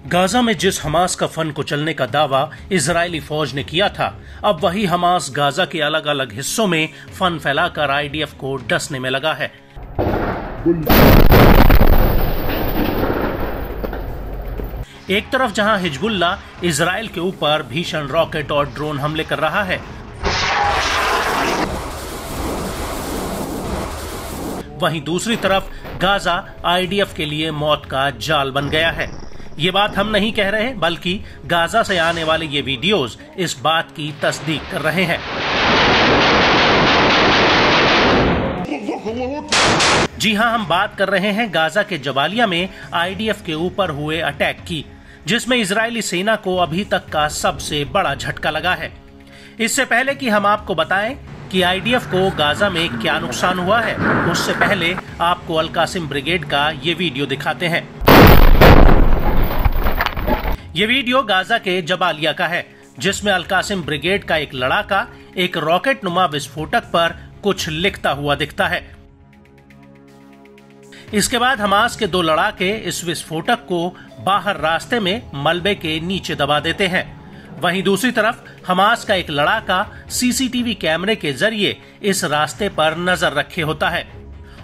Gaza में जिस Hamas का फन कुचलने का दावा इजरायली फौज ने किया था, अब वही हमास गाजा के अलग अलग हिस्सों में फन फैलाकर आईडीएफ को डसने में लगा है। एक तरफ जहां हिजबुल्ला इजरायल के ऊपर भीषण रॉकेट और ड्रोन हमले कर रहा है, वहीं दूसरी तरफ गाजा आईडीएफ के लिए मौत का जाल बन गया है। ये बात हम नहीं कह रहे, बल्कि गाजा से आने वाले ये वीडियोस इस बात की तस्दीक कर रहे हैं। जी हां, हम बात कर रहे हैं गाजा के जबालिया में आईडीएफ के ऊपर हुए अटैक की, जिसमें इजरायली सेना को अभी तक का सबसे बड़ा झटका लगा है। इससे पहले कि हम आपको बताएं कि आईडीएफ को गाजा में क्या नुकसान हुआ है, उससे पहले आपको अल कासिम ब्रिगेड का ये वीडियो दिखाते हैं। ये वीडियो गाजा के जबालिया का है, जिसमें अल कासिम ब्रिगेड का एक लड़ाका एक रॉकेट नुमा विस्फोटक पर कुछ लिखता हुआ दिखता है। इसके बाद हमास के दो लड़ाके इस विस्फोटक को बाहर रास्ते में मलबे के नीचे दबा देते हैं। वहीं दूसरी तरफ हमास का एक लड़ाका सीसीटीवी कैमरे के जरिए इस रास्ते पर नजर रखे होता है,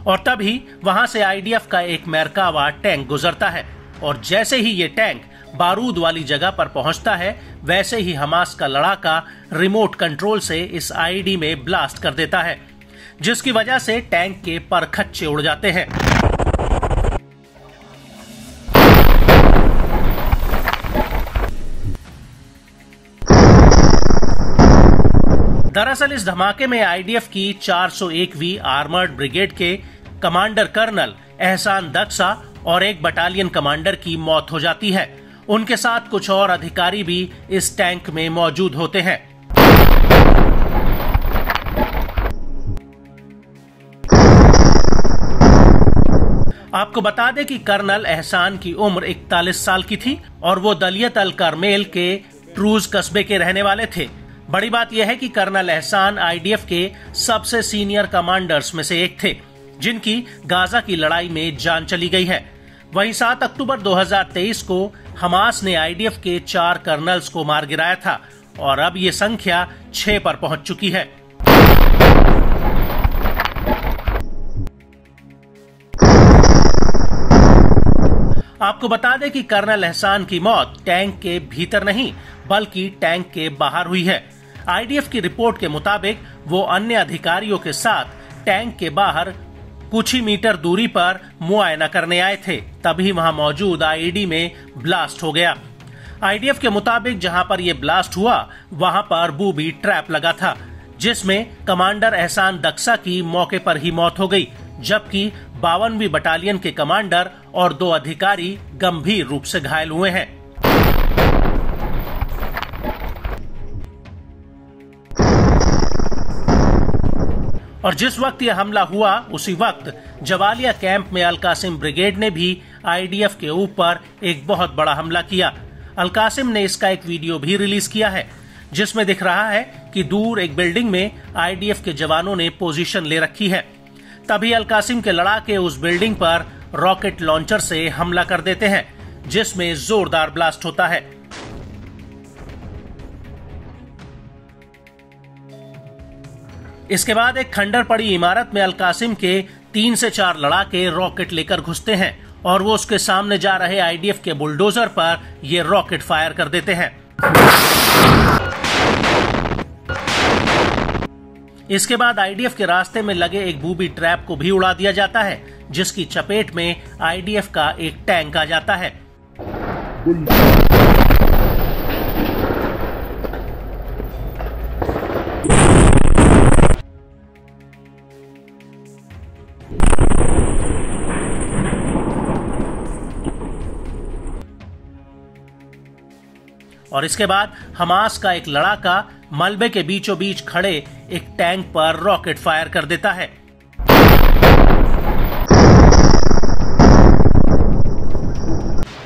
और तभी वहां से आईडीएफ का एक मेरकावा टैंक गुजरता है, और जैसे ही ये टैंक बारूद वाली जगह पर पहुंचता है, वैसे ही हमास का लड़ाका रिमोट कंट्रोल से इस आईडी में ब्लास्ट कर देता है, जिसकी वजह से टैंक के परखच्चे उड़ जाते हैं। दरअसल इस धमाके में आईडीएफ की 401वीं आर्मर्ड ब्रिगेड के कमांडर कर्नल एहसान दक्सा और एक बटालियन कमांडर की मौत हो जाती है। उनके साथ कुछ और अधिकारी भी इस टैंक में मौजूद होते हैं। आपको बता दें कि कर्नल एहसान की उम्र 41 साल की थी और वो दलियत अल करमेल के ट्रूज कस्बे के रहने वाले थे। बड़ी बात यह है कि कर्नल एहसान आईडीएफ के सबसे सीनियर कमांडर्स में से एक थे, जिनकी गाजा की लड़ाई में जान चली गई है। वहीं 7 अक्टूबर 2023 को हमास ने आईडीएफ के 4 कर्नल्स को मार गिराया था, और अब ये संख्या 6 पर पहुंच चुकी है। आपको बता दें कि कर्नल एहसान की मौत टैंक के भीतर नहीं, बल्कि टैंक के बाहर हुई है। आईडीएफ की रिपोर्ट के मुताबिक वो अन्य अधिकारियों के साथ टैंक के बाहर कुछ ही मीटर दूरी पर मुआयना करने आए थे, तभी वहां मौजूद आईडी में ब्लास्ट हो गया। आईडीएफ के मुताबिक जहां पर यह ब्लास्ट हुआ, वहां पर बूबी ट्रैप लगा था, जिसमें कमांडर एहसान दक्सा की मौके पर ही मौत हो गई, जबकि 52वीं बटालियन के कमांडर और 2 अधिकारी गंभीर रूप से घायल हुए हैं। और जिस वक्त यह हमला हुआ, उसी वक्त जबालिया कैंप में अल कासिम ब्रिगेड ने भी आईडीएफ के ऊपर एक बहुत बड़ा हमला किया। अल कासिम ने इसका एक वीडियो भी रिलीज किया है, जिसमें दिख रहा है कि दूर एक बिल्डिंग में आईडीएफ के जवानों ने पोजीशन ले रखी है। तभी अल कासिम के लड़ाके उस बिल्डिंग पर रॉकेट लॉन्चर से हमला कर देते हैं, जिसमें जोरदार ब्लास्ट होता है। इसके बाद एक खंडर पड़ी इमारत में अल कासिम के 3 से 4 लड़ाके रॉकेट लेकर घुसते हैं, और वो उसके सामने जा रहे आईडीएफ के बुलडोजर पर ये रॉकेट फायर कर देते हैं। इसके बाद आईडीएफ के रास्ते में लगे एक बूबी ट्रैप को भी उड़ा दिया जाता है, जिसकी चपेट में आईडीएफ का एक टैंक आ जाता है। और इसके बाद हमास का एक लड़ाका मलबे के बीचों बीच खड़े एक टैंक पर रॉकेट फायर कर देता है।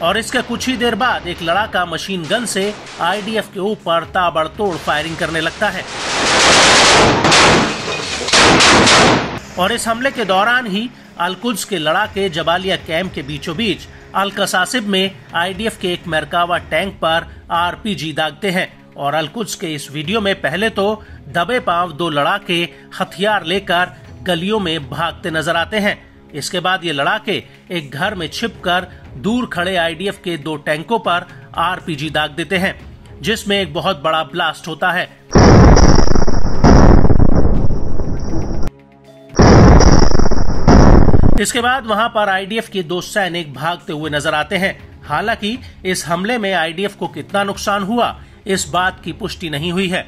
और इसके कुछ ही देर बाद एक लड़ाका मशीन गन से आईडीएफ के ऊपर ताबड़तोड़ फायरिंग करने लगता है। और इस हमले के दौरान ही अल-कुद्स के लड़ाके जबालिया कैंप के बीचों बीच अल कसासिब में आईडीएफ के एक मरकावा टैंक पर आरपीजी दागते हैं और अल कुद्स के इस वीडियो में पहले तो दबे पांव 2 लड़ाके हथियार लेकर गलियों में भागते नजर आते हैं। इसके बाद ये लड़ाके एक घर में छिपकर दूर खड़े आईडीएफ के 2 टैंकों पर आरपीजी दाग देते हैं, जिसमें एक बहुत बड़ा ब्लास्ट होता है। इसके बाद वहां पर आईडीएफ के 2 सैनिक भागते हुए नजर आते हैं। हालांकि इस हमले में आईडीएफ को कितना नुकसान हुआ, इस बात की पुष्टि नहीं हुई है।